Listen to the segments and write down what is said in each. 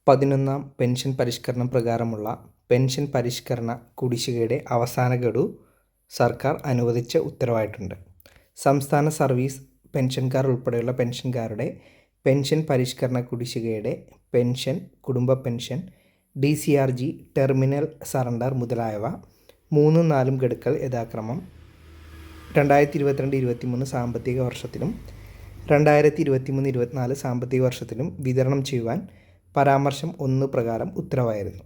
11ാം pension പരിഷ്കരണം പ്രകാരമുള്ള pension പരിഷ്കരണ കുടിശ്ശികയുടെ അവസാന ഗഡു സർക്കാർ അനുവദിച്ച ഉത്തരവായിട്ടുണ്ട്. സംസ്ഥാന സർവീസ് പെൻഷൻകാർ ഉൾപ്പെടെയുള്ള പെൻഷൻകാരുടെ പെൻഷൻ പരിഷ്കരണ കുടിശ്ശികയുടെ പെൻഷൻ, കുടുംബ പെൻഷൻ, DCRG, ടെർമിനൽ സറണ്ടർ മുതലായവ 3, 4 ഗഡുക്കൾ യഥാക്രമം 2022-23 സാമ്പത്തിക വർഷത്തിലും 2023-24 സാമ്പത്തിക വർഷത്തിലും വിതരണം ചെയ്യുവാൻ പരാമർശം 1 പ്രകാരം ഉത്തരവായിരുന്നു.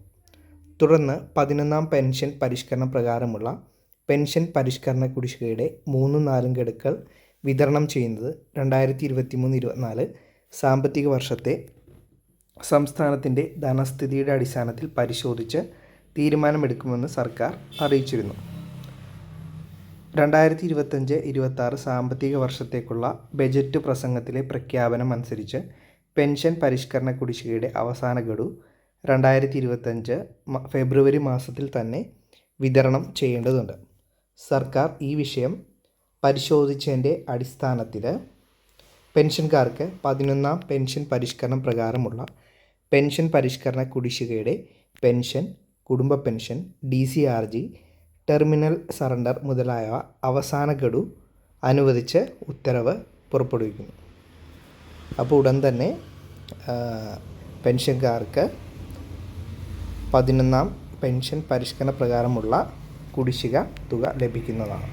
തുടർന്ന് 11ാം പെൻഷൻ പരിഷ്കരണം പ്രകാരമുള്ള പെൻഷൻ പരിഷ്കരണ കുടിശ്ശികയുടെ 3, 4 ഗഡുക്കൾ വിതരണം ചെയ്യുന്നത് 2023-24 സാമ്പത്തിക വർഷത്തെ സംസ്ഥാനത്തിൻ്റെ ധനസ്ഥിതിയുടെ അടിസ്ഥാനത്തിൽ പരിശോധിച്ച് തീരുമാനമെടുക്കുമെന്ന് സർക്കാർ അറിയിച്ചിരുന്നു. 2025-26 സാമ്പത്തിക വർഷത്തേക്കുള്ള ബജറ്റ് പ്രസംഗത്തിലെ പ്രഖ്യാപനം അനുസരിച്ച് പെൻഷൻ പരിഷ്കരണ കുടിശ്ശികയുടെ അവസാന ഗഡു 2025 ഫെബ്രുവരി മാസത്തിൽ തന്നെ വിതരണം ചെയ്യേണ്ടതുണ്ട്. സർക്കാർ ഈ വിഷയം പരിശോധിച്ചതിൻ്റെ അടിസ്ഥാനത്തിൽ പെൻഷൻകാർക്ക് 11ാം പെൻഷൻ പരിഷ്കരണം പ്രകാരമുള്ള പെൻഷൻ പരിഷ്കരണ കുടിശ്ശികയുടെ പെൻഷൻ, കുടുംബ പെൻഷൻ, DCRG, ടെർമിനൽ സറണ്ടർ മുതലായവ അവസാന ഗഡു അനുവദിച്ച് ഉത്തരവ് പുറപ്പെടുവിക്കുന്നു. അപ്പോൾ ഉടൻ തന്നെ പെൻഷൻകാർക്ക് 11ാം പെൻഷൻ പരിഷ്കരണ പ്രകാരമുള്ള കുടിശ്ശിക തുക ലഭിക്കുന്നതാണ്.